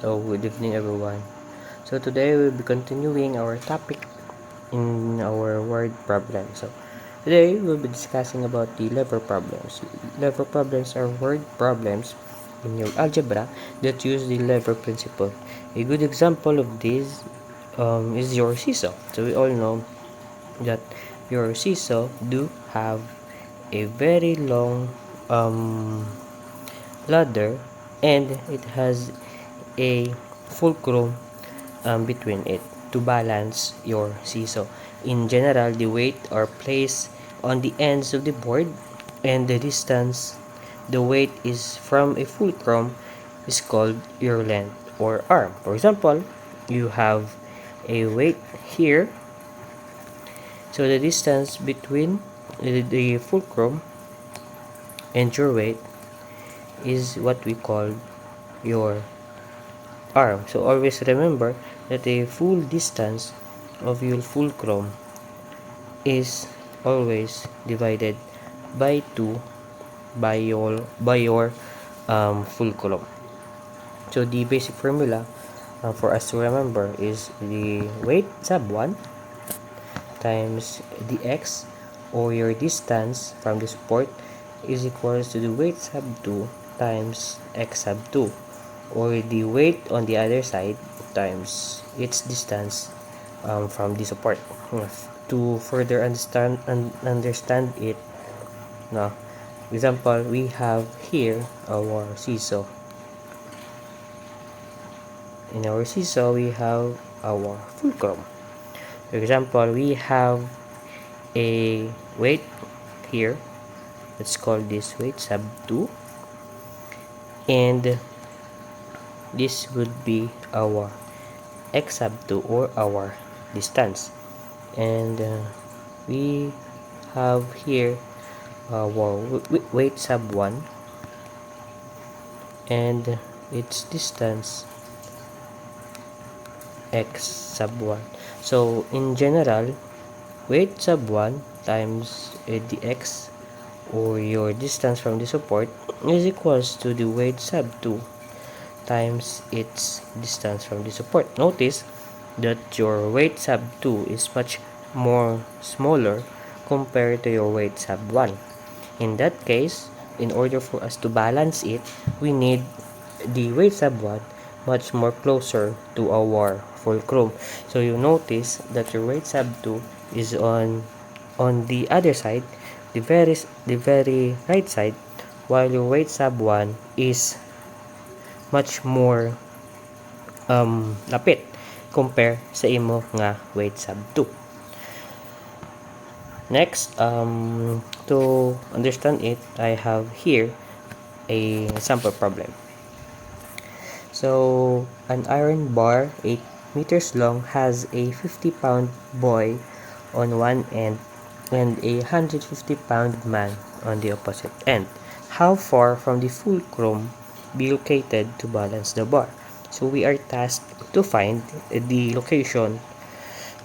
So, good evening everyone. So, today we'll be continuing our topic in our word problem. So, today we'll be discussing about the lever problems. Lever problems are word problems in your algebra that use the lever principle. A good example of this is your seesaw. So, we all know that your seesaw do have a very long ladder, and it has a fulcrum between it to balance your seesaw. In general, the weight are placed on the ends of the board, and the distance the weight is from a fulcrum is called your length or arm. For example, you have a weight here, so the distance between the fulcrum and your weight is what we call your arm. So always remember that the full distance of your fulcrum is always divided by 2 by your fulcrum. So the basic formula for us to remember is the weight sub 1 times the x, or your distance from the support, is equals to the weight sub 2 times x sub 2, or the weight on the other side times its distance from the support. To further understand it, now example, we have here our seesaw. In our seesaw, we have our fulcrum. For example, we have a weight here. Let's call this weight sub 2, and this would be our x sub 2, or our distance. And we have here our weight sub 1 and its distance x sub 1. So in general, weight sub 1 times the x, or your distance from the support, is equals to the weight sub 2 times its distance from the support. Notice that your weight sub 2 is much more smaller compared to your weight sub 1. In that case, in order for us to balance it, we need the weight sub 1 much more closer to our fulcrum. So you notice that your weight sub 2 is on the other side, the very right side, while your weight sub 1 is much more lapit compare sa imo nga weight sub 2. Next, to understand it, I have here a sample problem. So, an iron bar 8 meters long has a 50-pound boy on one end and a 150-pound man on the opposite end. How far from the fulcrum be located to balance the bar? So we are tasked to find the location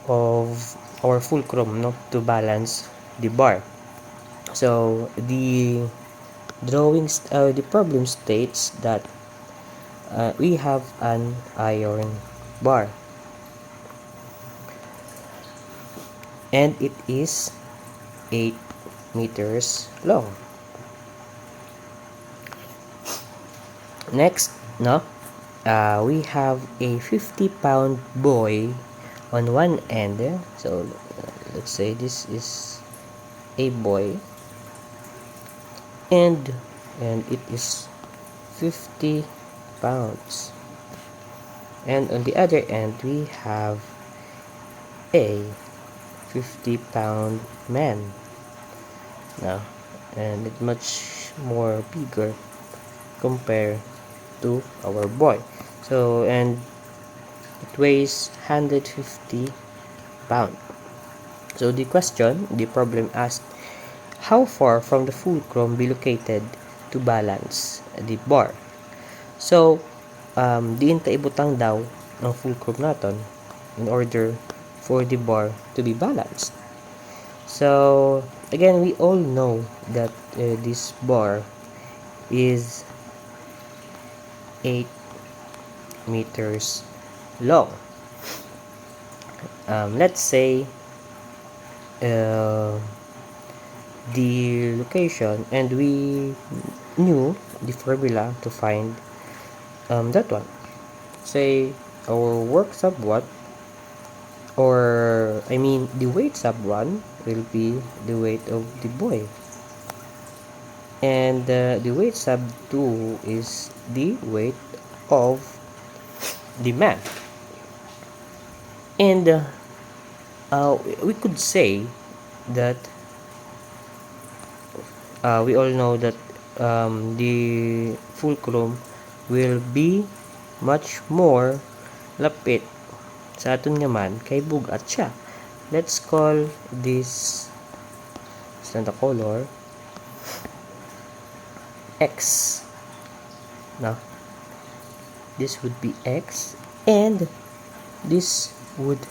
of our fulcrum, no, to balance the bar. So the the problem states that we have an iron bar and it is 8 meters long. Next, no, we have a 50-pound boy on one end. So let's say this is a boy, and it is 50 pounds, and on the other end we have a 50-pound man now, and it's much more bigger compared to our boy. So, and it weighs 150 pounds. So the problem asked, how far from the fulcrum be located to balance the bar? So, diin ta ibutang daw ang fulcrum naton in order for the bar to be balanced. So, again, we all know that this bar is 8 meters long. Let's say the location, and we knew the formula to find that one. Say our work sub 1, or I mean the weight sub 1 will be the weight of the boy, and the weight sub 2 is the weight of the man. And we could say that we all know that the fulcrum will be much more lapit sa aton nga man kay bugat siya. Let's call this the color X. Now, this would be X, and this would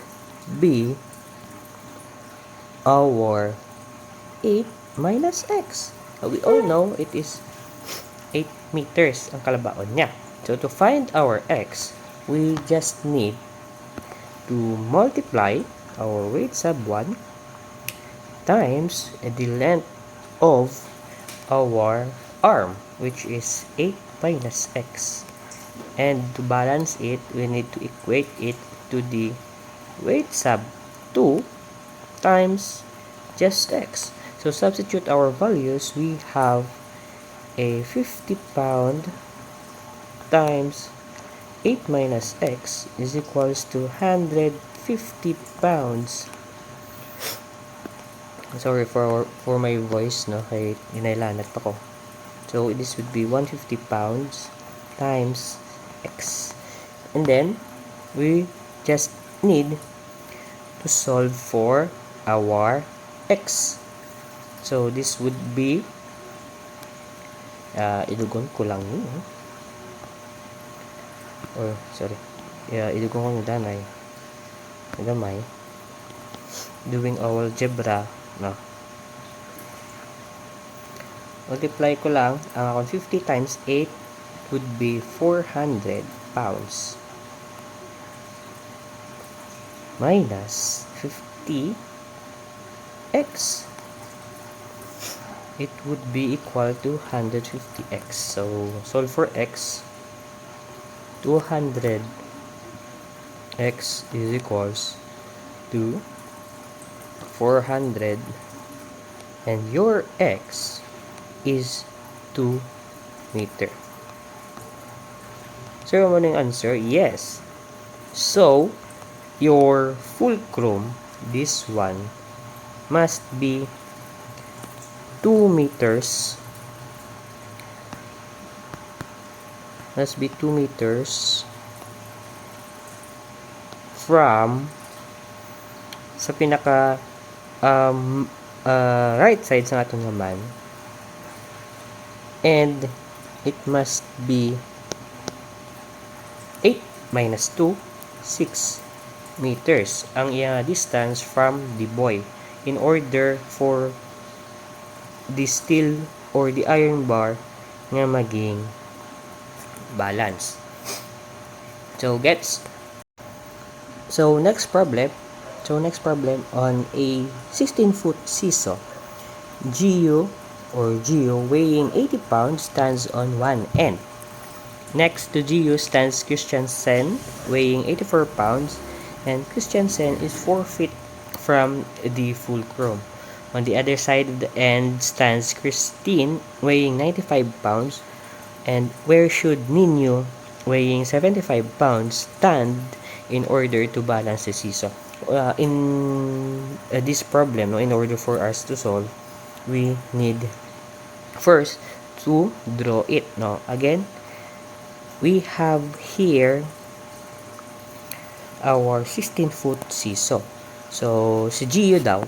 be our 8 minus X. We all know it is 8 meters ang kalabaon niya. So, to find our X, we just need to multiply our weight sub 1 times the length of our arm, which is 8 minus X. And to balance it, we need to equate it to the weight sub 2 times just X. So substitute our values. We have a 50 pound times 8 minus X is equals to 150 pounds. Sorry for my voice, no, kay inailanat ako. So this would be 150 pounds times X. And then we just need to solve for our X. So this would be idugon ko lang yun. Or sorry. Idugon ko ng danay. Gamay. Doing our algebra, no. Multiply ko lang ang akong 50 times 8 would be 400 pounds. Minus 50 X. It would be equal to 150x. So solve for x. 200x is equals to 400, and your x is 2 meter. So ano yung answer? Yes. So your fulcrum, this one, must be 2 meters. Must be 2 meters from sa pinaka right side sa atong naman, and it must be 8 minus 2, 6 meters ang iyang distance from the boy in order for the steel or the iron bar nga maging balance. So gets. So next problem on a 16-foot seesaw, Gio weighing 80 pounds stands on one end. Next to Gio stands Christiansen weighing 84 pounds, and Christiansen is 4 feet from the fulcrum. On the other side of the end stands Christine weighing 95 pounds, and where should Nino weighing 75 pounds stand in order to balance the seesaw? In this problem, in order for us to solve, we need first to draw it. Again, we have here our 16-foot seesaw. So si Gio daw,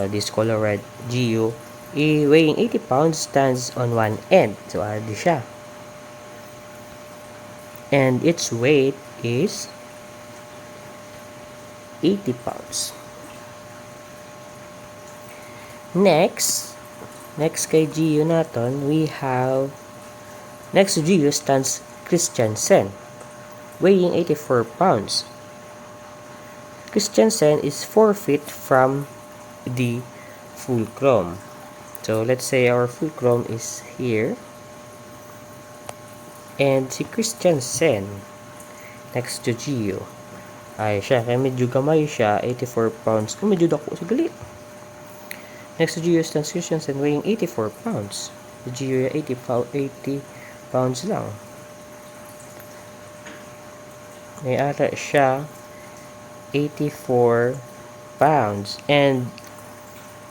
this color red, Gio, weighing 80 pounds stands on one end. So di siya. And its weight is 80 pounds. Next kay Gio naton, we have, next to Gio stands Christiansen, weighing 84 pounds. Christiansen is 4 feet from the fulcrum. So let's say our fulcrum is here, and si Christiansen next to Gio ay siya, kaya medyo gamay siya, 84 pounds. Kung medyo dako sa galit. Next to Gio stands Christiansen weighing 84 pounds. Si Gio 80 pounds lang. May ata siya 84 pounds. And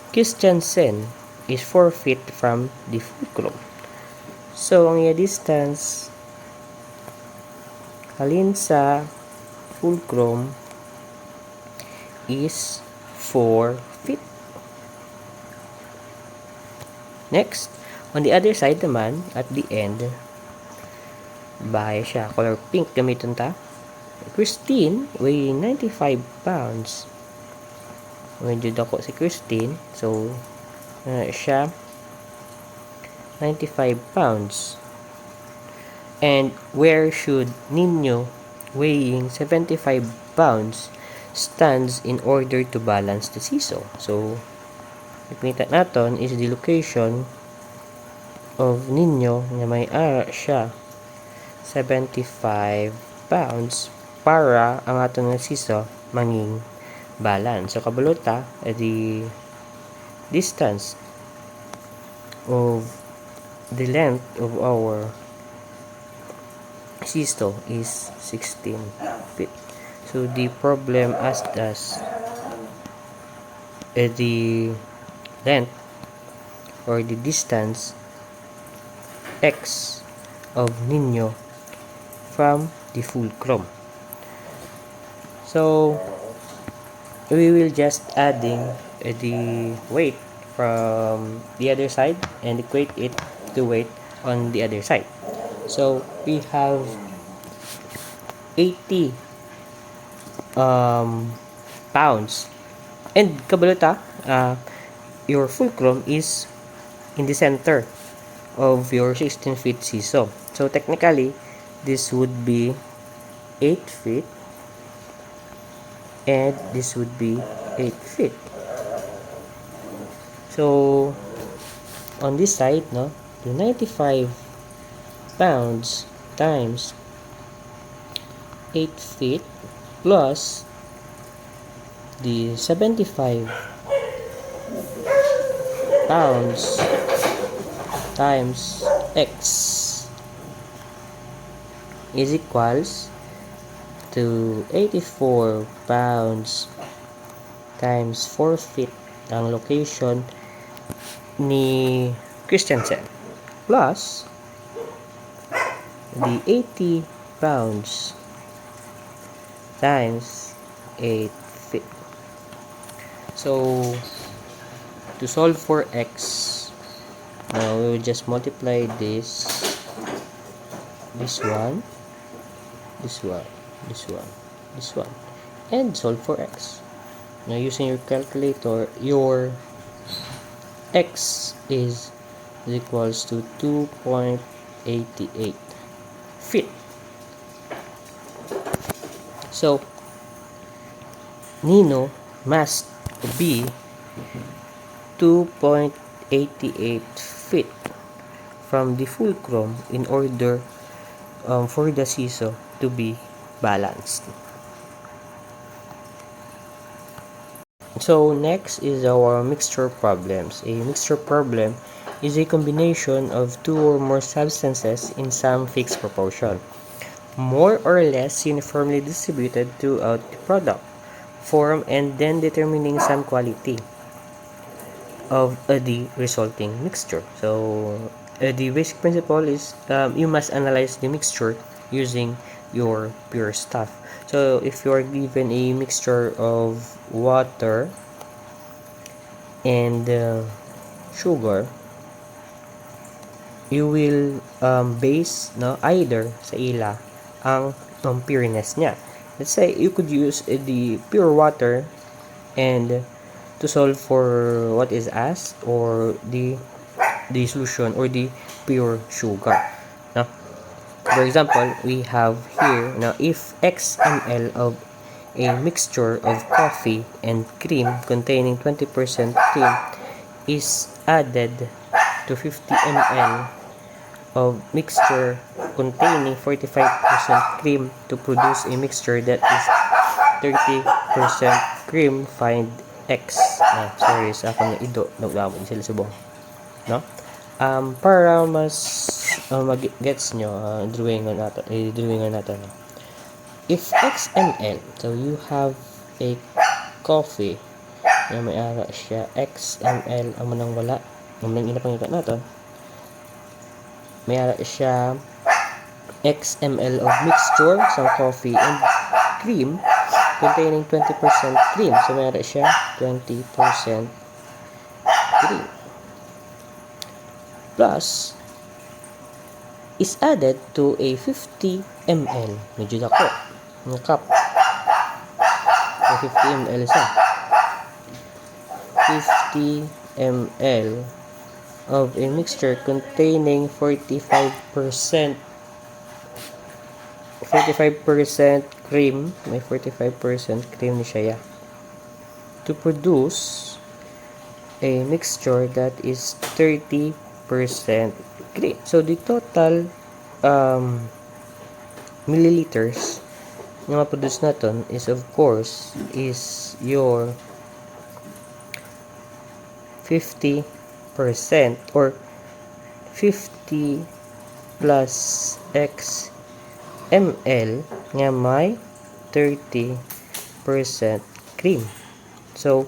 Christiansen is 4 feet from the fulcrum. So, ang iya distance halin sa fulcrum is 4 feet. Next, on the other side naman, at the end, bahay siya. Color pink gamiton ta. Christine, weighing 95 pounds. Medyo dako si Christine. So, siya 95 pounds. And where should Nino, weighing 75 pounds, stands in order to balance the seesaw? So, nakita natin is the location of Nino na may ara siya 75 pounds para ang aton nga seesaw manging balance. So, kabulota, the distance of the length of our seesaw is 16 feet. So the problem asked us the length or the distance x of Nino from the fulcrum. So we will just adding the weight from the other side and equate it to weight on the other side. So we have 80 pounds, and kabalota, your fulcrum is in the center of your 16 feet seesaw. So technically this would be 8 feet and this would be 8 feet. So on this side, no, the 95 pounds times 8 feet plus the 75 pounds times x is equals to 84 pounds times 4 feet ang location ni Christiansen plus the 80 pounds times 8 feet. So to solve for x, now we will just multiply this one, this one, this one, this one, and solve for x. Now using your calculator, your x is equals to 2.88 feet. So Nino must be 2.88 feet from the fulcrum in order for the seesaw to be balanced. So next is our mixture problems. A mixture problem is a combination of two or more substances in some fixed proportion, more or less uniformly distributed throughout the product form, and then determining some quality of the resulting mixture. So the basic principle is you must analyze the mixture using your pure stuff. So if you are given a mixture of water and sugar, you will base either sa ila ang pureness niya. Let's say you could use the pure water and to solve for what is asked, or the solution or the pure sugar. for example, we have here, now, if X ml of a mixture of coffee and cream containing 20% cream is added to 50 ml of mixture containing 45% cream to produce a mixture that is 30% cream, find X. Sorry sa akong ido, nagdamon sila subong. No? Para mas mag-gets nyo, drawingan natin. If X ml, so you have a coffee na may ara siya, X ml, amo nang wala, amo nang inapangita natin, may ara siya X ml of mixture sa coffee and cream containing 20% cream. So may ara siya 20% cream plus is added to a 50 ml, medyo dako ng cup, 50 ml sa 50 ml of a mixture containing 45% cream, may 45% cream ni siya to produce a mixture that is 30% cream. So the total milliliters na ma-produce natin is, of course, is your 50% or 50 plus X ml nga may 30% cream. So,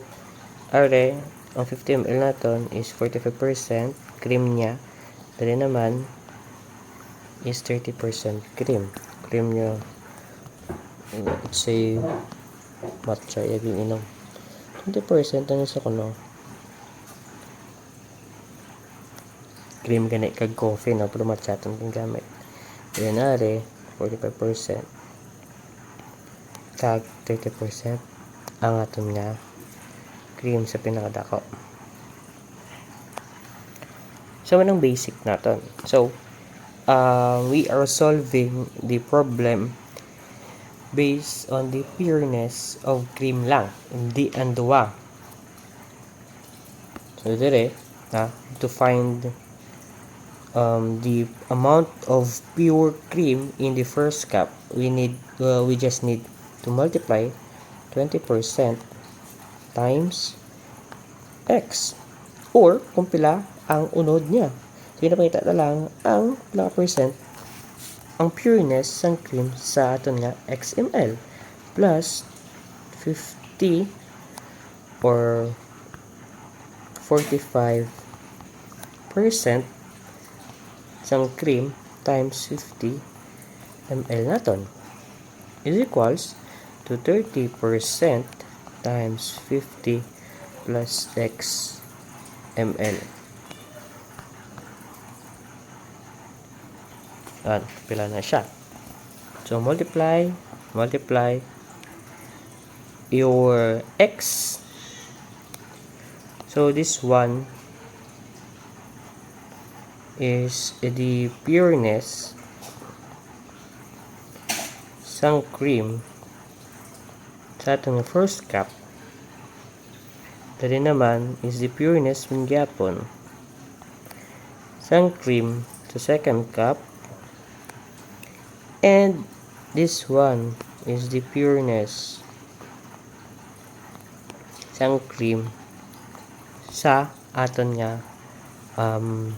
are, ang 50 ml natin is 45% cream niya. Dali naman is 30% cream. Cream niya, let's say, matcha, yung inom. 20% ang isa ko, no? Cream ganit kag coffee, no? Pero matcha itong gamit. Yan are, 45% kag 30% ang atom nga cream sa pinakadako. So, anong basic natin? So, we are solving the problem based on the pureness of cream lang, hindi ang duwa. So, dire, to find the amount of pure cream in the first cup, we just need to multiply 20% times X, or kung pila ang unod niya. So, pinakita na lang ang pila percent ang pureness ng cream sa aton nga XML plus 50 or 45% sang cream times 50 ml naton is equals to 30% times 50 plus X ml. Pila na siya. So, multiply your X. So, this one is the pureness sang cream sa atong first cup. Dali naman is the pureness ng gyapon sang cream sa second cup, and this one is the pureness sang cream sa aton nga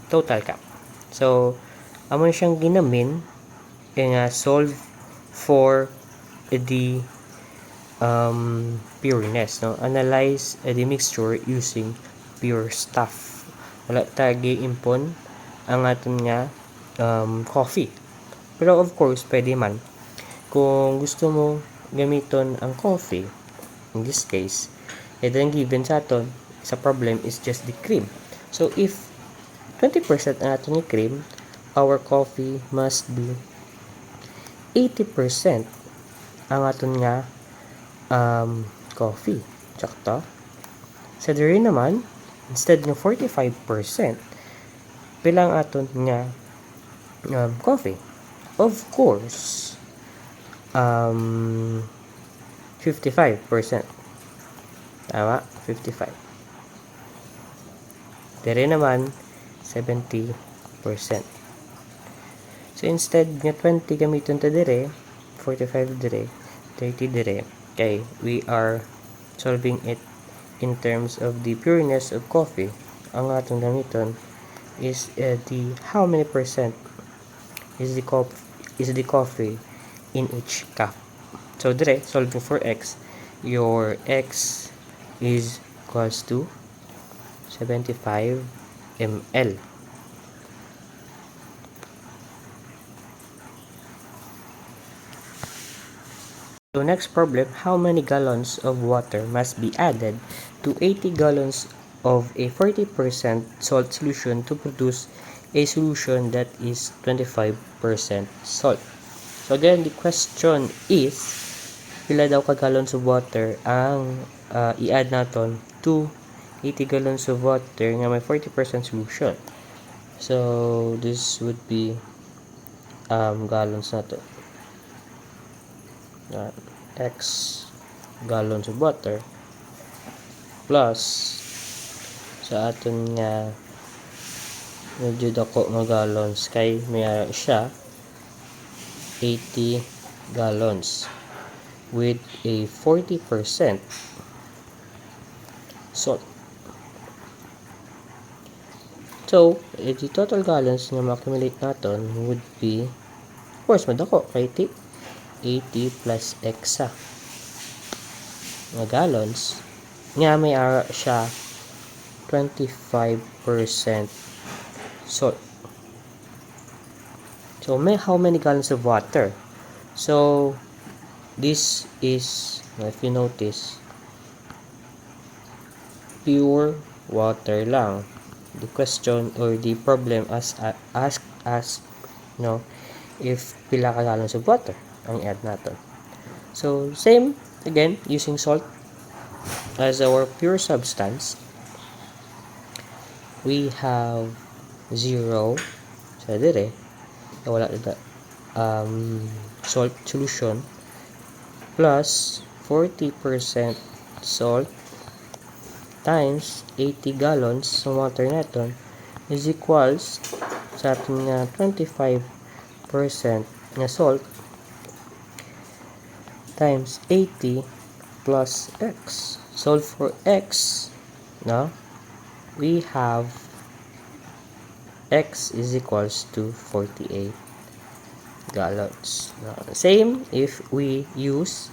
total cup. So, amon siyang ginamin nga solve for the pureness, no? Analyze the mixture using pure stuff. Wala tagi impon ang aton nga coffee. Pero of course, pwede man kung gusto mo gamiton ang coffee. In this case, then given sa aton sa problem is just the cream. So, if 20% ang aton ni cream, our coffee must be 80% ang aton nga coffee. Tsaka sa diri naman, instead ng 45%, pilang aton nga coffee. of course, 55%. Tama? 55. Dire naman, 70%. So, instead nga 20 gamiton ta dire, 45 dire, 30 dire. Okay, we are solving it in terms of the pureness of coffee. Ang atong gamiton is the how many percent is the coffee in each cup. So, dire, solving for x, your x is equals to 75 ml. So next problem, how many gallons of water must be added to 80 gallons of a 40% salt solution to produce a solution that is 25% salt? So again, the question is, pila daw ka gallons of water ang i-add naton to 80 gallons of water nga may 40% solution. So this would be gallons na to. X gallons of water plus sa aton nga medyo dako nga gallons kay may siya 80 gallons with a 40% salt. So, the total gallons nga ma-accumulate naton would be, of course, madako kay 80 plus x nga gallons nga may siya 25% salt. So may how many gallons of water? So this is, if you notice, pure water lang. The question or the problem asked us, if pila ka gallons of water ang i-add natin. So, same, again, using salt as our pure substance. We have 0, so dire, wala na salt solution, plus 40% salt times 80 gallons ng water natin is equals sa ating 25% na salt times 80 plus x. Solve for x, no? We have x is equals to 48 gallons. Now, same if we use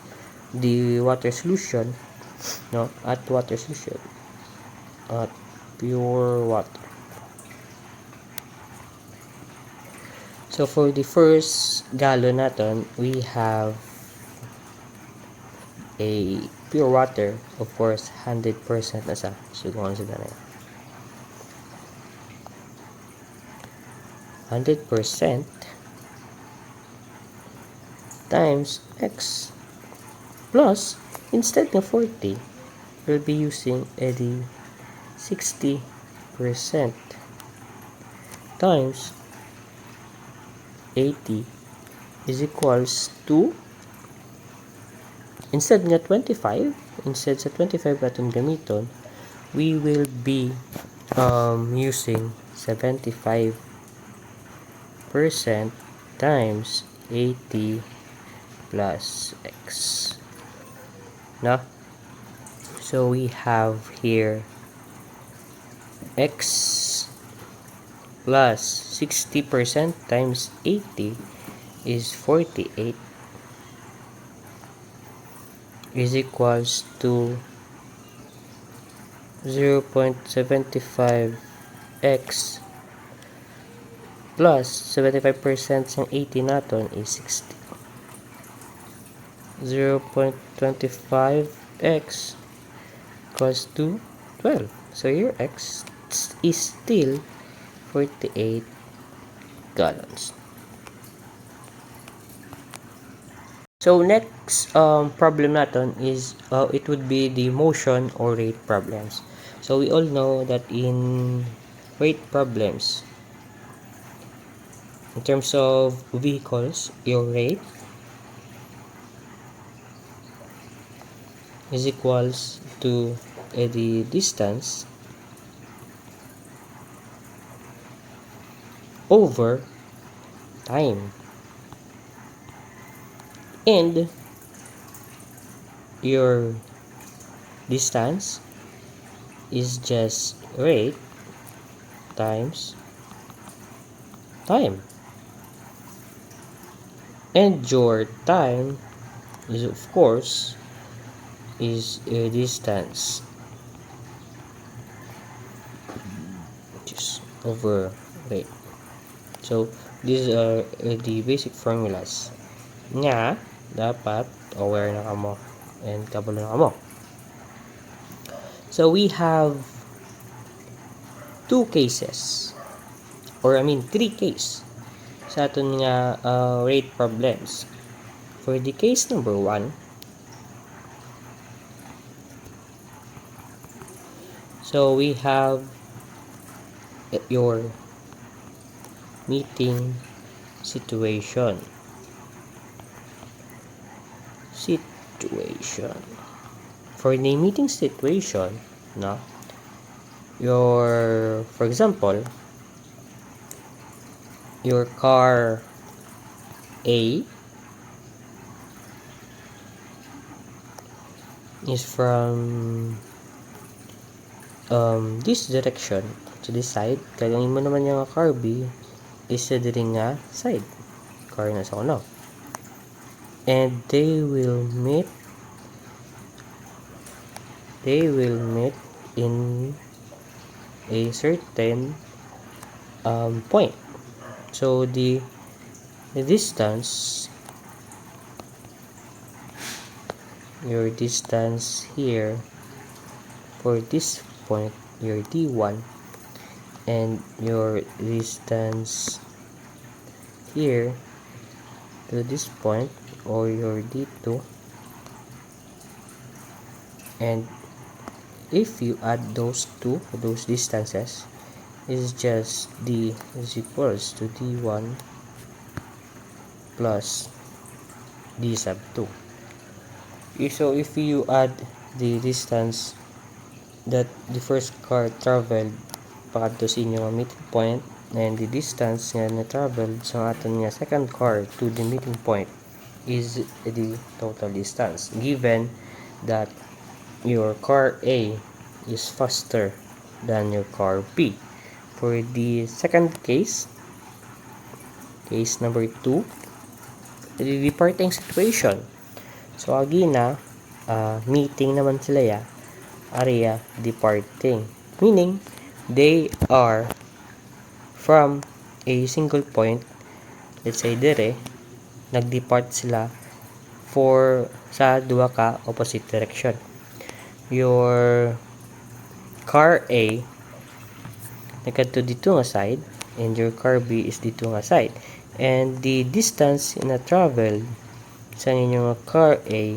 the water solution, at water solution, at pure water. So for the first gallon natin, we have a pure water, of course, 100% na sa sugungan sa dana. 100% times x plus, instead ng 40, we'll be using the 60% times 80 is equals to, instead sa 25 natin gamiton, we will be using 75% times 80 plus x. No? So we have here x plus 60% times 80 is 48 is equals to 0.75 x plus 75% ng 80 natin is 60. 0.25 x equals to 12. So your x is still 48 gallons. So next problem natin is it would be the motion or rate problems. So we all know that in rate problems, In terms of vehicles, your rate is equals to the distance over time, and your distance is just rate times time, and your time is, of course, is a distance just over rate. So these are the basic formulas nga dapat aware na kamo and kabalo na kamo. So we have two cases, or I mean three cases sa aton nga rate problems. For the case number 1, so we have your meeting situation. For the meeting situation, no, for example, your car A is from this direction to this side, kaya ang imo naman yung car B is sa diri nga side, car na sa kuno, and they will meet in a certain point. So the distance, your distance here for this point, your D1, and your distance here to this point, or your D2, and if you add those distances, is just D is equals to D1 plus D sub 2. So if you add the distance that the first car traveled pakadto sa inyong meeting point, and the distance nga na traveled sa aton nga second car to the meeting point is the total distance, given that your car A is faster than your car B. For the second case number 2, the departing situation. So again meeting naman sila ya, area departing, meaning they are from a single point. Let's say dire nag-depart sila sa duha ka opposite direction. Your car A nagkadto dito nga side, and your car B is dito nga side, and the distance na travel sa inyong car A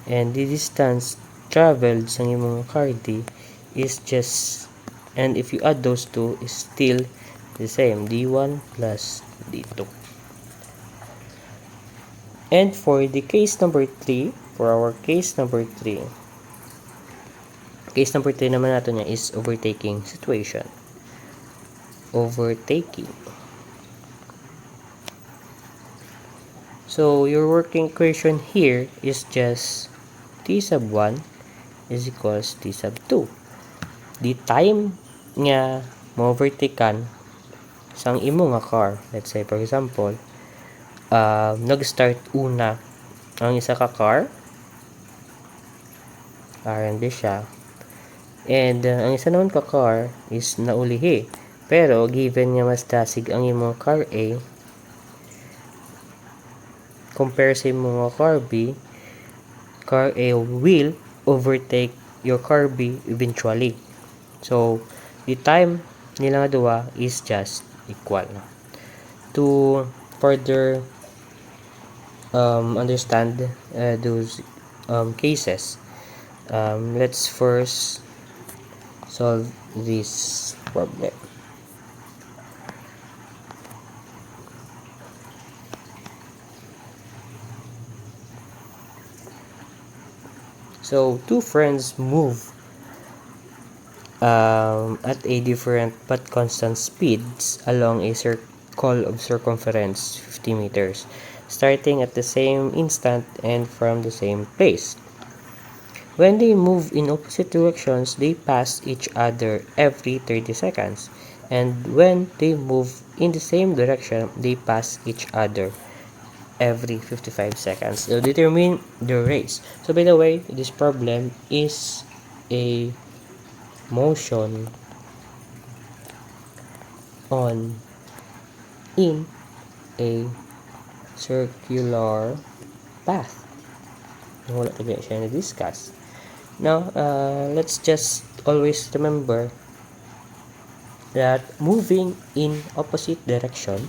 and the distance traveled sa inyong car D is just, and if you add those two, is still the same, D1 plus D2. And for the case number 3, case number 3 naman natin niya is overtaking situation. So your working equation here is just T sub 1 is equals T sub 2. The time nga ma-overtaken sang imo nga car, let's say for example, nag-start una ang isa ka car, R&B siya, and ang isa naman ka car is naulihi, pero given nga mas dasig ang imong car A compare sa imong car B, car A will overtake your car B eventually. So the time nila nga duha is just equal. To further understand those cases, let's first solve this problem. So two friends move at a different but constant speeds along a circle of circumference 50 meters, starting at the same instant and from the same place. When they move in opposite directions, they pass each other every 30 seconds. And when they move in the same direction, they pass each other every 55 seconds. So determine the race. So by the way, this problem is a motion on in a circular path. Wala na siya na-discuss. Now, let's just always remember that moving in opposite direction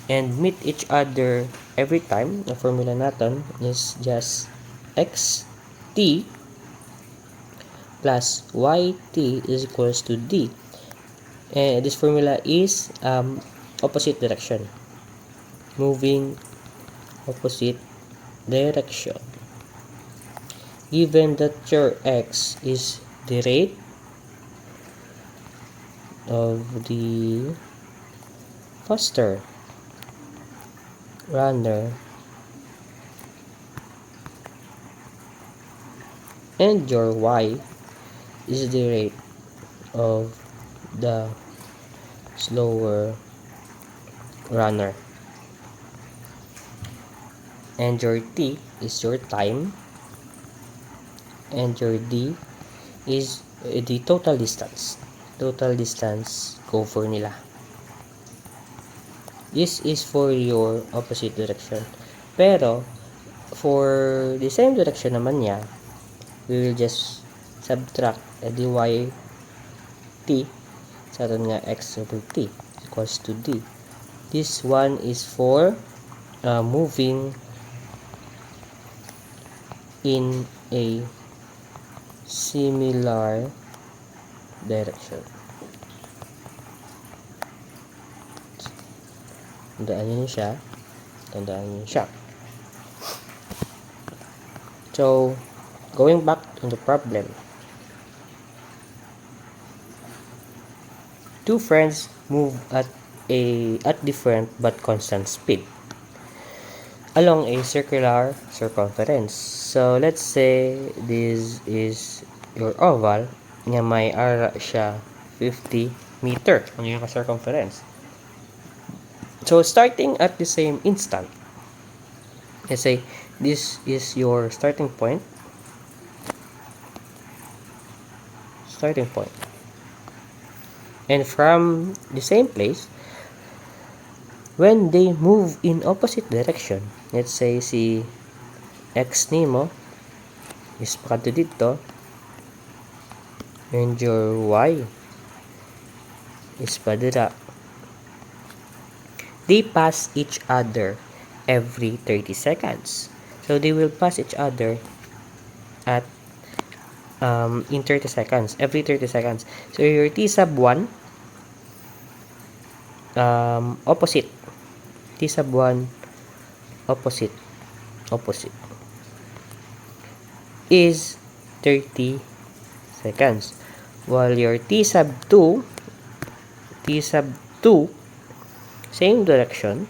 and meet each other every time, the formula natin is just xt plus yt is equals to d. And this formula is opposite direction. Moving opposite direction. Given that your x is the rate of the faster runner and your y is the rate of the slower runner, and your t is your time, and your d is the total distance cover nila. This is for your opposite direction, pero for the same direction naman niya, we will just subtract dy t sa atin nga x over t equals to d. This one is for moving in a similar direction. Tandaan nyo siya. So, going back to the problem. Two friends move at different but constant speed along a circular circumference. So, let's say this is your oval nga may area siya 50 meter ang yung circumference. So, starting at the same instant, let's say this is your starting point. And from the same place, when they move in opposite direction, let's say si x nimo is pakadto dito, and your y is padira. They pass each other every 30 seconds. So they will pass each other at in 30 seconds, every 30 seconds. So your t sub 1 opposite. T sub 1 opposite is 30 seconds. While your t sub 2 same direction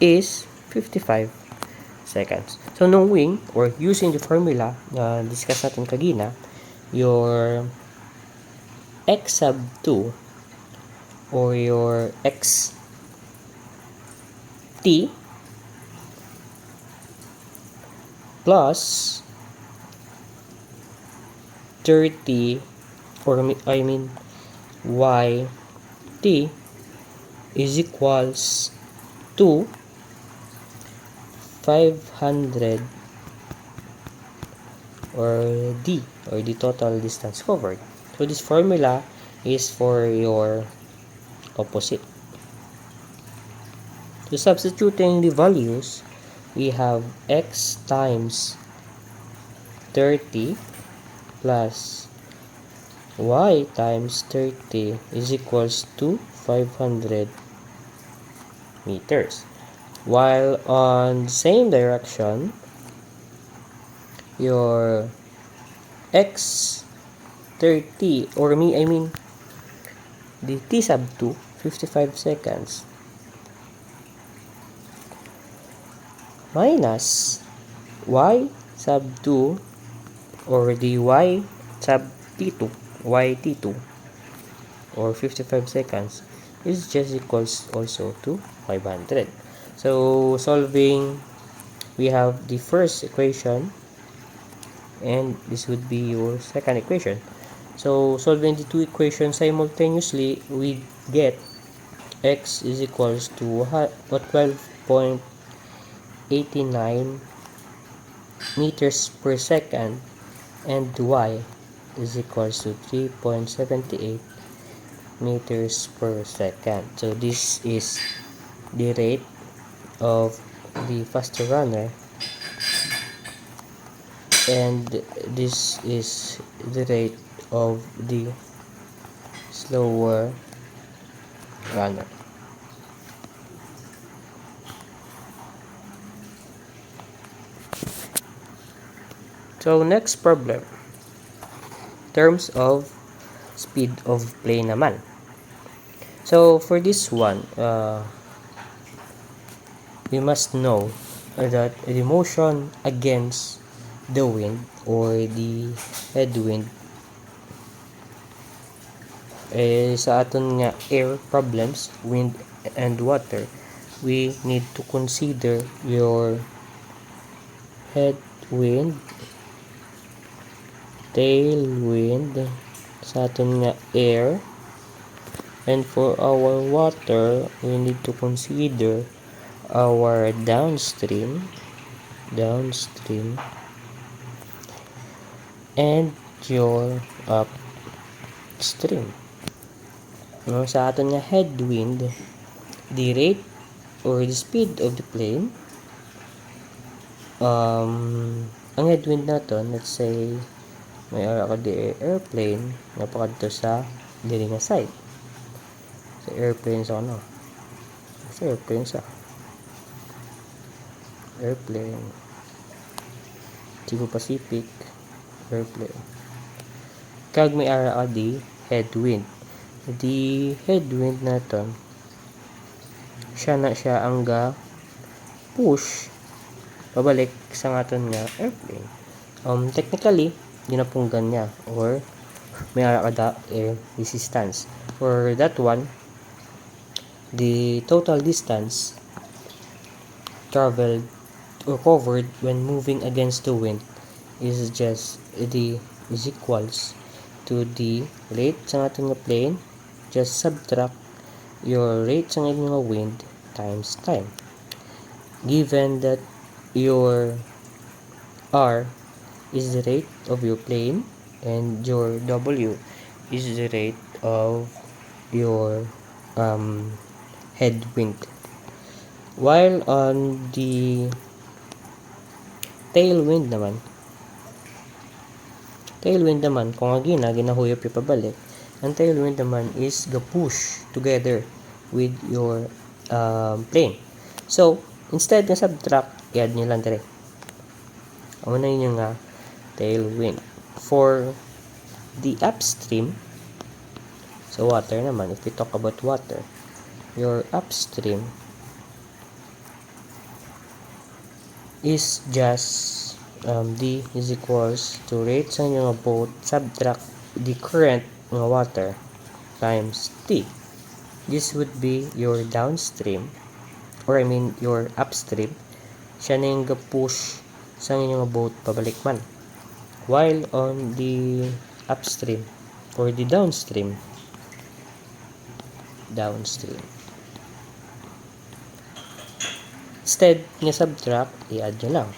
is 55 seconds. So knowing or using the formula na discuss natin kagina, your x sub 2 or your x t plus 30 or I mean y t is equals to 500 or d or the total distance covered. So this formula is for your opposite. So substituting the values, we have x times 30 plus y times 30 is equals to 500 meters. while on the same direction, your x 30, or I mean the t sub 2, 55 seconds, minus y sub 2, or the y sub t2, yt2, or 55 seconds, is just equals also to 500. So solving, we have the first equation, and this would be your second equation. So solving the two equations simultaneously, we get x is equals to 12.89 meters per second, and y is equals to 3.78 meters per second. So this is the rate of the faster runner, and this is the rate of the slower runner. So next problem, terms of speed of plane naman. So for this one, we must know that the motion against the wind, or the headwind, sa aton nga air problems, wind and water, we need to consider your headwind, tailwind sa aton nga air, and for our water, we need to consider our downstream, and your upstream. No, sa aton nga headwind, the rate or the speed of the plane, ang headwind naton, let's say may ara ka di airplane napakadto sa diri nga side, sa airplane sa airplane Cebu Pacific airplane, kag may ara ka di headwind. The headwind naton, siya ang ga push pabalik sa aton nga airplane. Technically, ginapunggan niya, or may ara ka da air resistance. For that one, the total distance traveled or covered when moving against the wind is equals to the rate sa ating nga plane, just subtract your rate sa ating nga wind times time. Given that your R is the rate of your plane, and your W is the rate of your headwind. While on the tailwind naman, kung ginahuyop yung pabalik, ang tailwind naman is the push together with your plane. So instead na subtract, i-add nyo lang direct. Una yun nga tailwind. For the upstream, so water naman, if we talk about water, your upstream is just D is equals to rate sa inyo nga boat subtract the current nga water times T. This would be your downstream, or I mean your upstream. Siya na yung push sa inyo nga boat pabalik man. While on the upstream or the downstream, instead nga subtract, i-add nyo lang.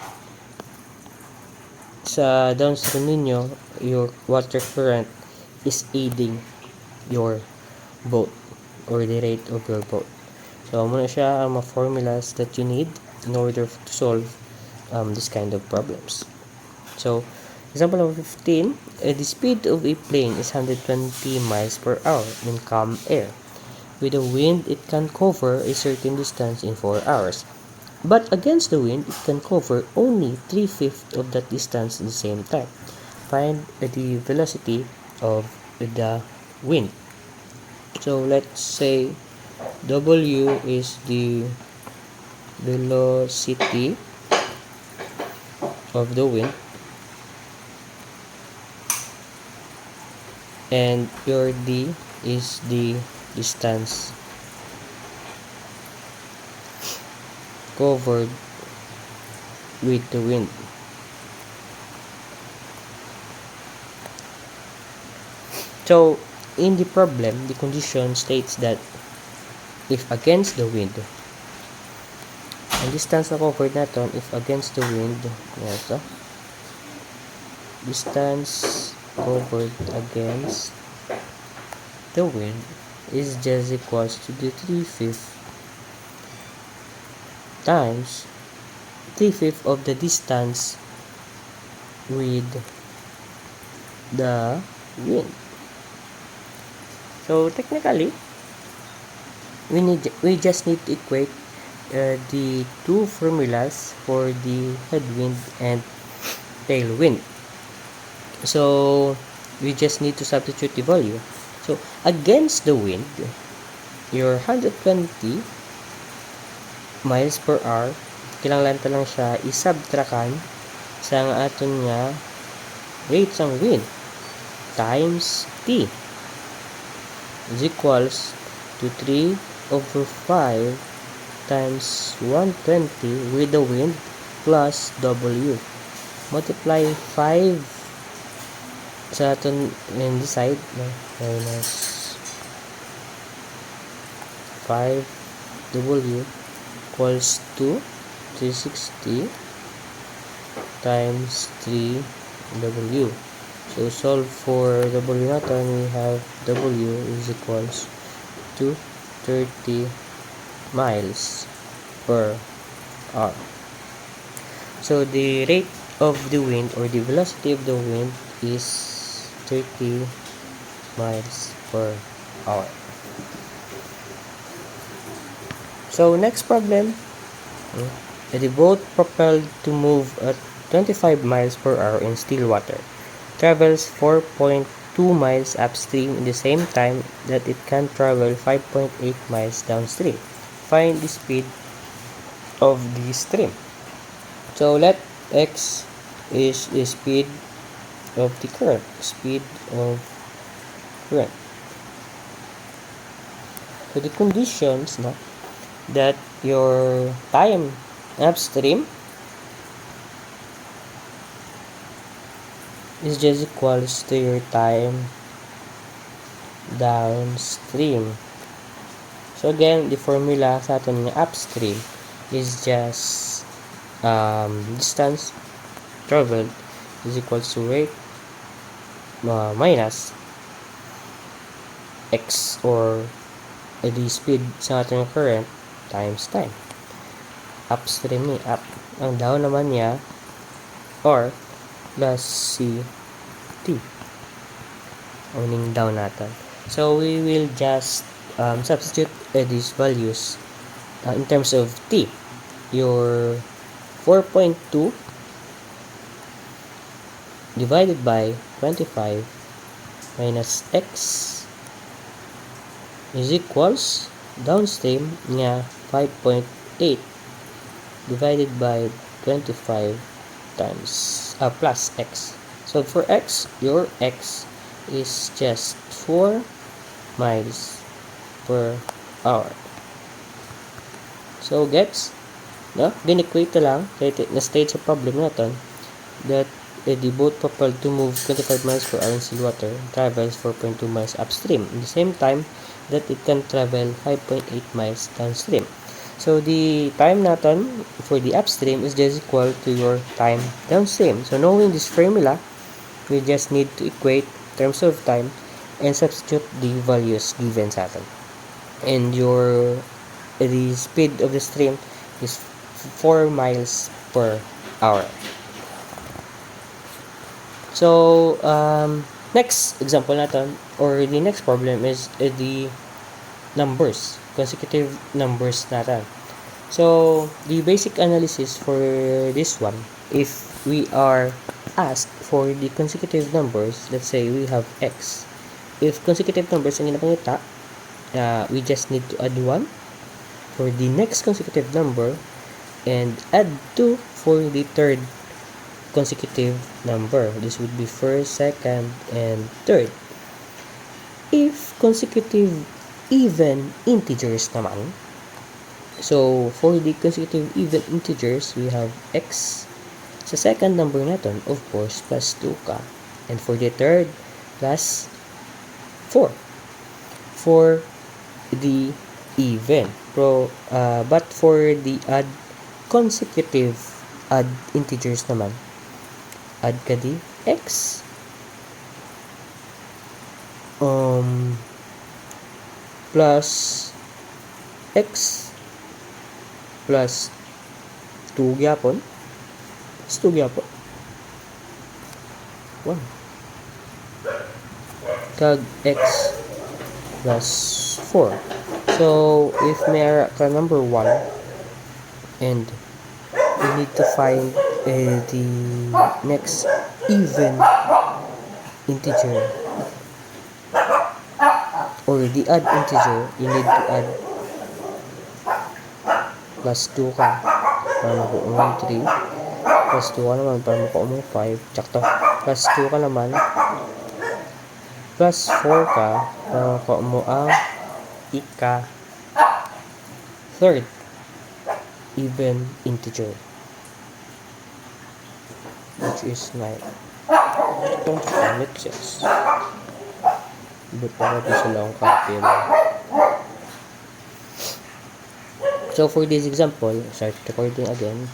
Sa downstream ninyo, your water current is aiding your boat, or the rate of your boat. So muna siya ang mga formulas that you need in order to solve this kind of problems. So example number 15, the speed of a plane is 120 miles per hour in calm air. With a wind, it can cover a certain distance in 4 hours. But against the wind, it can cover only 3/5 of that distance at the same time. Find the velocity of the wind. So let's say W is the velocity of the wind, and your D is the distance covered with the wind. So in the problem, the condition states that if against the wind, ang distance na covered natin, if against the wind, ito, distance covered against the wind is just equals to the 3/5 times 3/5 of the distance with the wind. So technically, we just need to equate the two formulas for the headwind and tailwind. So we just need to substitute the value. So against the wind, your 120 miles per hour, kailangan lang siya isubtrakan sa aton nga rate ng wind times T is equals to 3/5 times 120 with the wind plus W. Multiply 5 sa aton in the side, minus 5W equals to 360 times 3W. So solve for W natin, we have W is equals to 30 miles per hour. So the rate of the wind or the velocity of the wind is 30 miles per hour. So next problem, the boat propelled to move at 25 miles per hour in still water travels 4.2 miles upstream in the same time that it can travel 5.8 miles downstream. Find the speed of the stream. So let x is the speed of the current. So the conditions that your time upstream is just equals to your time downstream. So again, the formula sa atin ng upstream is just distance traveled is equals to rate minus x or the speed sa ating current times time. Upstream ni up. Ang down naman niya or plus CT. Owning down natin. So we will just substitute these values in terms of T. Your 4.2 divided by 25 minus x is equals downstream nga 5.8 divided by 25 times plus x. So for x, your x is just 4 miles per hour. So gets, din-equate lang na state sa problem natin that the boat propelled to move 25 miles per hour in still water travels 4.2 miles upstream in the same time that it can travel 5.8 miles downstream. So the time natin for the upstream is just equal to your time downstream. So knowing this formula, we just need to equate in terms of time and substitute the values given sa atin. And the speed of the stream is 4 miles per hour. So next example natin or the next problem is the numbers, consecutive numbers natin. So, the basic analysis for this one, if we are asked for the consecutive numbers, let's say we have x. If consecutive numbers ang ginapangita, we just need to add 1 for the next consecutive number and add 2 for the third consecutive number. This would be first, second, and third. If consecutive even integers naman, so for the consecutive even integers, we have x sa second number natin, of course, plus 2 ka. And for the third, plus 4. For the even. But for the add consecutive add integers naman, add ka di x plus x plus 2 gyapon. Plus 2 gyapon. 1. Kag x plus 4. So, if may ka number 1 and we need to find the next even integer or the odd integer, you need to add plus 2 ka para makuha mo 3, plus 2 ka naman para makuha mo 5, tsakto, plus 2 ka naman, plus 4 ka para makuha mo ang third even integer, which is 9. Itong pamit siya. But para di sila ang copy. So for this example, start recording again.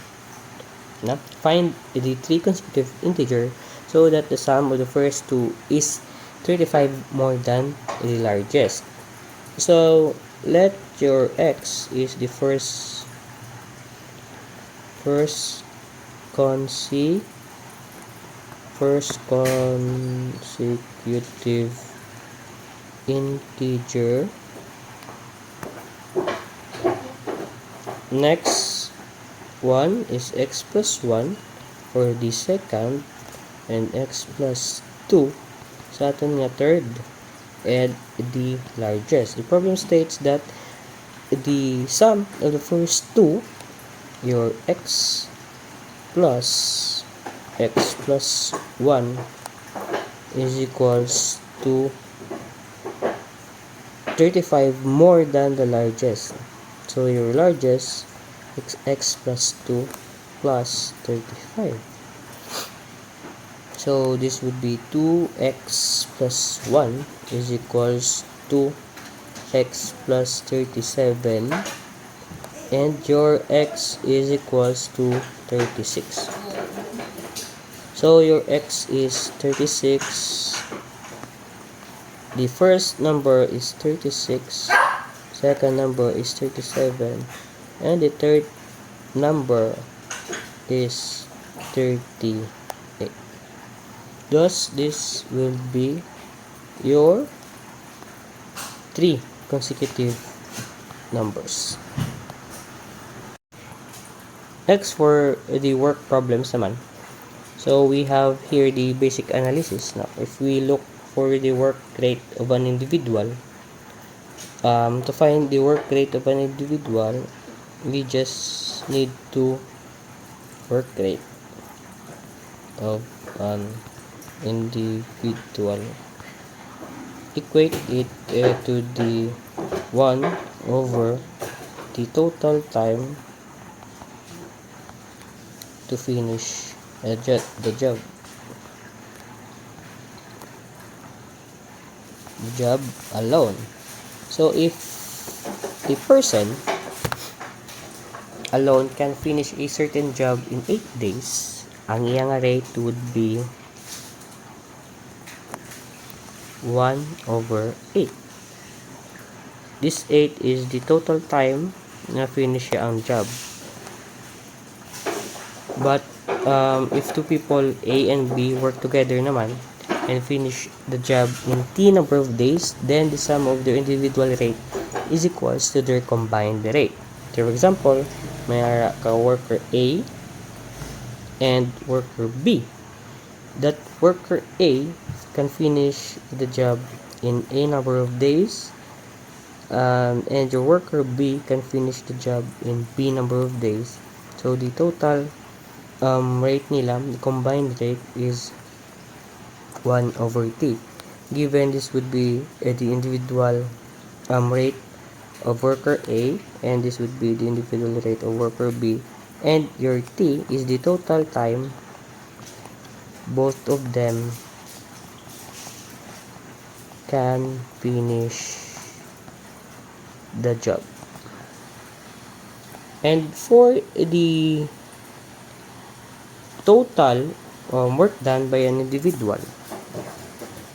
Find the 3 consecutive integer so that the sum of the first two is 35 more than the largest. So let your x is the first consecutive integer. Next one is x plus 1 for the second, and x plus 2 sa atin nga third, and the largest. The problem states that the sum of the first two, your x plus 1 is equals to 35 more than the largest. So your largest is x plus 2 plus 35. So this would be 2x plus 1 is equals to x plus 37, and your x is equals to 36. So your x is 36. The first number is 36, second number is 37, and the third number is 38. Thus, this will be your 3 consecutive numbers. Next, for the work problems naman. So, we have here the basic analysis. Now, if we look for the work rate of an individual, to find the work rate of an individual, we just need to work rate of an individual, equate it to the 1 over the total time to finish the job alone. So if the person alone can finish a certain job in 8 days, ang iyang rate would be 1 over 8. This 8 is the total time na finish siya ang job. But if two people A and B work together naman and finish the job in T number of days, then the sum of their individual rate is equals to their combined rate. For example, may ka worker A and worker B. That worker A can finish the job in a number of days, and your worker B can finish the job in B number of days. So the total rate nila, the combined rate is 1 over t. Given this would be the individual rate of worker A, and this would be the individual rate of worker B, and your t is the total time both of them can finish the job. And for the total work done by an individual,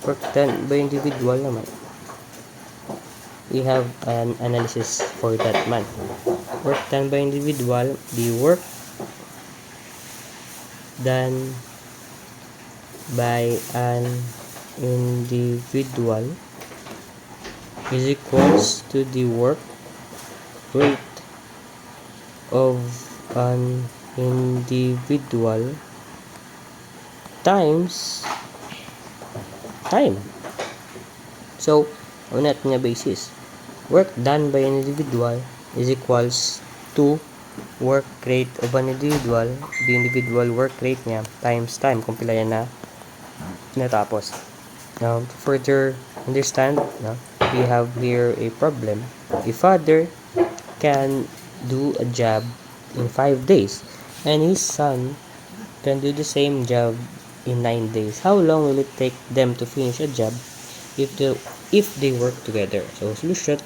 naman, we have an analysis for that man. Work done by individual, the work done by an individual is equals to the work rate of an individual times time. So, on that nga basis, work done by an individual is equals to work rate of an individual, the individual work rate niya, times time, kung pila yan na natapos. Now, to further understand, we have here a problem. A father can do a job in 5 days, and his son can do the same job in 9 days. How long will it take them to finish a job if they work together? So, solution.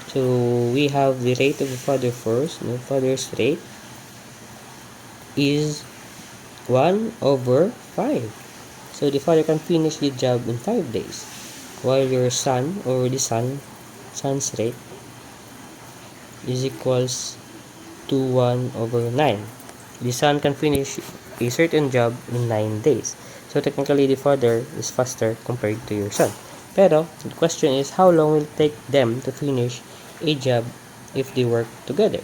So, we have the rate of the father first. The father's rate is 1 over 5. So, the father can finish the job in 5 days, while your son, or the son's rate is equals to 1 over 9. The son can finish a certain job in 9 days. So, technically, the father is faster compared to your son. Pero, the question is, how long will it take them to finish a job if they work together?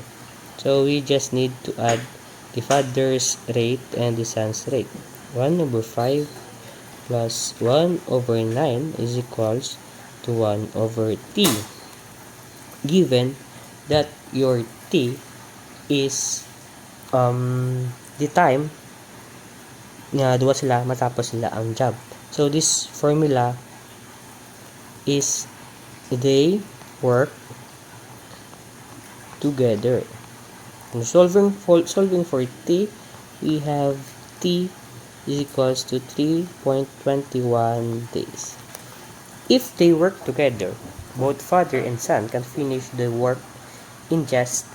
So, we just need to add the father's rate and the son's rate. 1 over 5 plus 1 over 9 is equals to 1 over t. Given that your t is the time na duwa sila matapos sila ang job. So, this formula is they work together. And solving for t, we have t is equals to 3.21 days. If they work together, both father and son can finish the work in just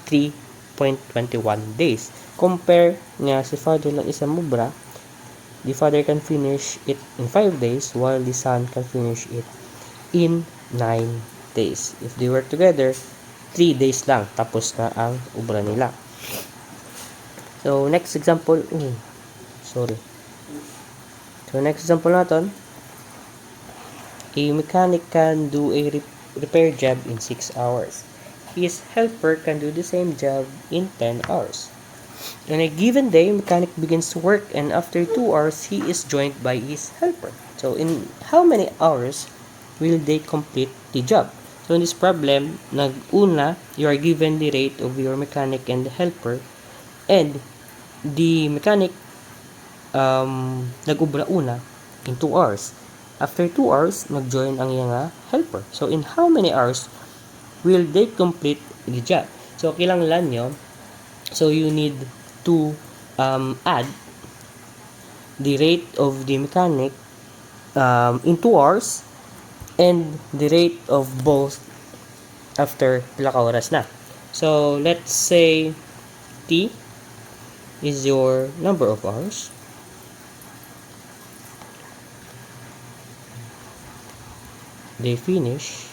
3.21 days. Compare nga si father lang isa mubra, the father can finish it in 5 days while the son can finish it in 9 days. If they work together, 3 days lang tapos na ang ubra nila. So, next example, So, next example natin, a mechanic can do a repair job in 6 hours. His helper can do the same job in 10 hours. On a given day, mechanic begins to work, and after 2 hours, he is joined by his helper. So, in how many hours will they complete the job? So, in this problem, una, you are given the rate of your mechanic and the helper, and the mechanic nag-ubra una in 2 hours. After 2 hours, nag-join ang iyang helper. So, in how many hours will they complete the job? So, kinahanglan nyo, so you need to add the rate of the mechanic in 2 hours and the rate of both after pila ka oras na. So, let's say t is your number of hours. They finish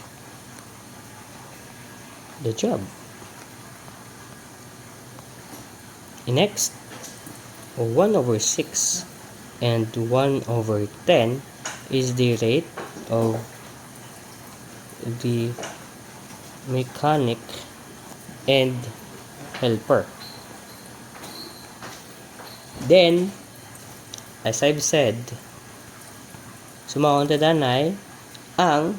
the job. Next, 1 over 6 and 1 over 10 is the rate of the mechanic and helper. Then, as I've said, sumawon ta danay ang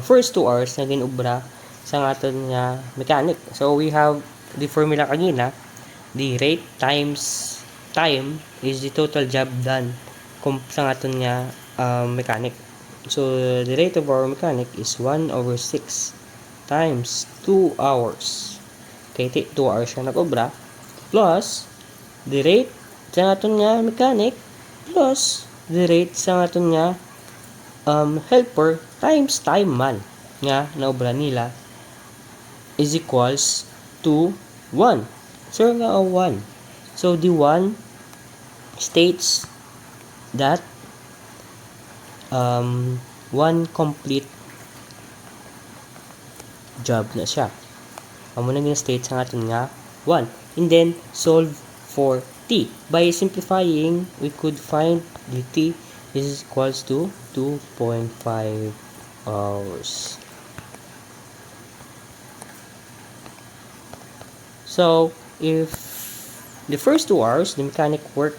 first 2 hours na ginubra sa aton nga mechanic. So we have the formula kanina, the rate times time is the total job done sa aton nga mechanic. So the rate of our mechanic is 1/6 times 2 hours. Okay, 2 hours siya nag-obra plus the rate sa aton nga mechanic plus the rate sa aton nga helper times time man nga naobra nila is equals to 1. So nga 1. So the 1 states that 1 complete job na siya. Amo na state sa aton nga 1. And then solve for t. By simplifying, we could find the t is equals to 2.5 hours. So, if the first 2 hours, the mechanic work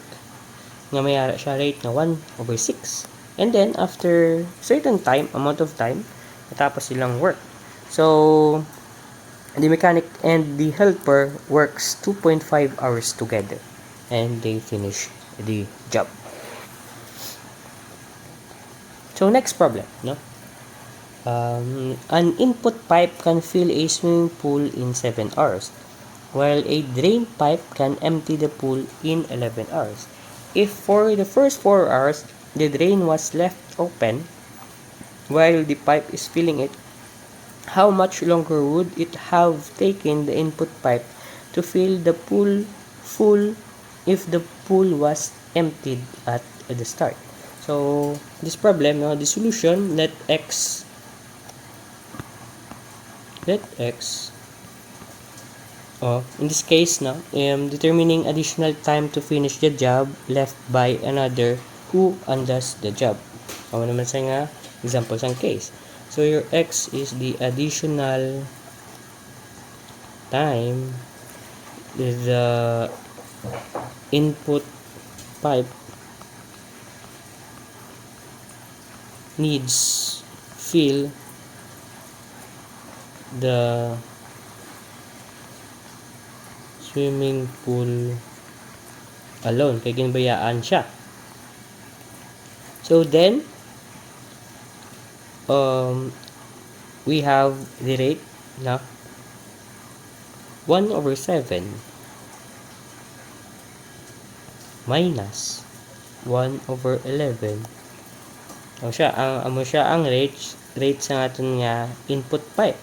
nga mayara siya rate na 1/6. And then, after certain time, amount of time, natapos silang work. So, the mechanic and the helper works 2.5 hours together. And they finish the job. So, next problem, no? An input pipe can fill a swimming pool in 7 hours, while a drain pipe can empty the pool in 11 hours. If for the first 4 hours, the drain was left open while the pipe is filling it, how much longer would it have taken the input pipe to fill the pool full if the pool was emptied at the start? So, this problem, the solution, let x in this case, determining additional time to finish the job left by another who undoes the job. Ako naman sa nga example sa case. So your x is the additional time the input pipe needs fill the swimming pool alone. Kaya ginbayaan siya. So then, we have the rate na 1/7 minus 1/11. Amo siya ang rate sa aton nga input pipe.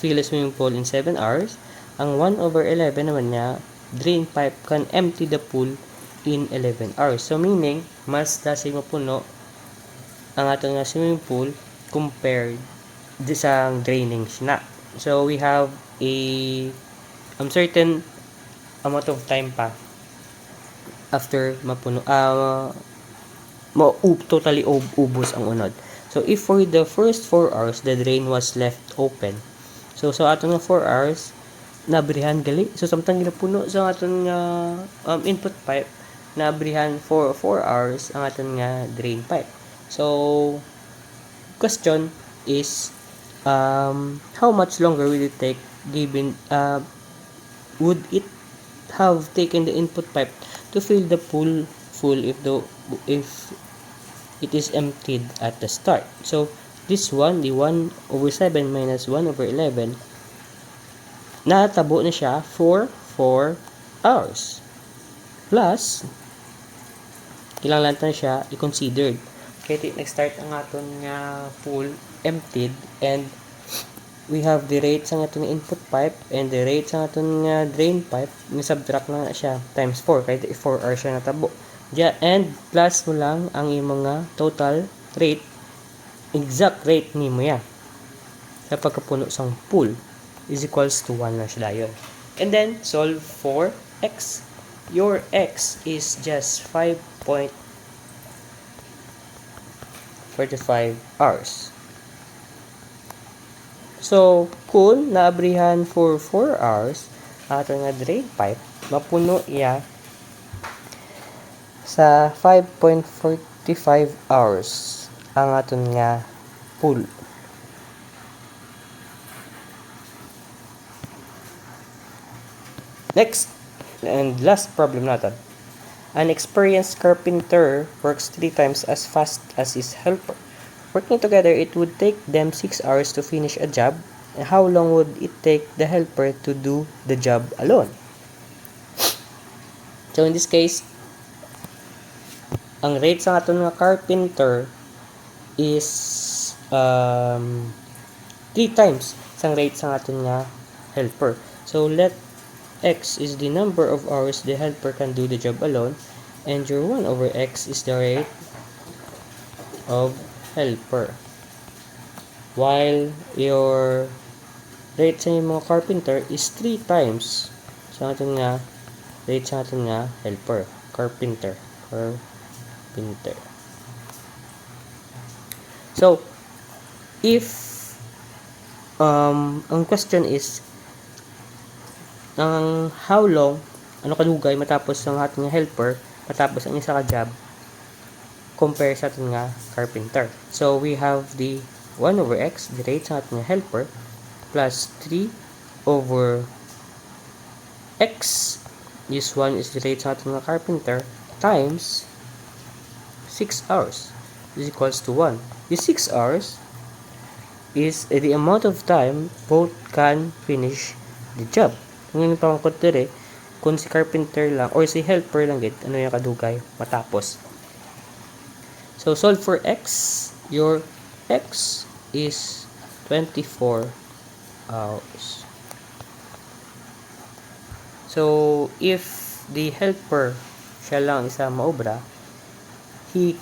Fill a swimming pool in 7 hours. Ang 1/11 naman niya, drain pipe can empty the pool in 11 hours. So meaning, mas dasig mapuno ang aton nga swimming pool compared sa draining na. So we have a certain amount of time pa after mapuno totally ubos ang unod. So if for the first 4 hours the drain was left open, so aton nga 4 hours nabrihan gali. So samtang ginapuno sa aton nga input pipe, nabrihan for 4 hours ang aton nga drain pipe. So question is how much longer will it take given would it have taken the input pipe to fill the pool full if it is emptied at the start. So this one, the 1/7 minus 1/11, natabo na siya for 4 hours. Plus, ilang lang na siya i-considered. Kaya nag-start ang aton nga pool emptied and we have the rate sa aton input pipe and the rate sa aton nga drain pipe, ni-subtract na siya times 4 kaya 4 hours siya natabo. And plus mo lang ang imong nga total rate, exact rate nimo ya sa pagkapuno sang pool is equals to 1 na siya dayon. And then solve for x. Your x is just 5.45 hours. So, kung naabrihan for 4 hours, ato nga drain pipe, mapuno iya sa 5.45 hours ang aton nga pool. Next, and last problem natin. An experienced carpenter works 3 times as fast as his helper. Working together, it would take them 6 hours to finish a job. And how long would it take the helper to do the job alone? So in this case, ang rate sa aton nga carpenter is 3 times sang rate sa aton nga helper. So let x is the number of hours the helper can do the job alone, and your 1 over x is the rate of helper. While your rate sa mga carpenter is 3 times sa aton nga rate sa aton nga helper, carpenter. So, if ang question is how long, ano kadugay matapos ang ating helper, matapos ang isa ka job, compare sa ating nga carpenter. So, we have the 1 over x, the rate sa ating helper, plus 3 over x, this one is the rate sa ating nga carpenter, times 6 hours. This equals to 1. This 6 hours is the amount of time both can finish the job. Ngayon pangkot dire, kung si carpenter lang or si helper lang gid, ano yung kadugay matapos. So solve for x. Your x is 24 hours. So if the helper siya lang isa maobra, he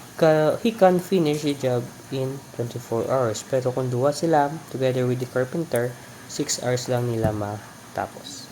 can finish the job in 24 hours. Pero kung duwa sila together with the carpenter, 6 hours lang nila matapos.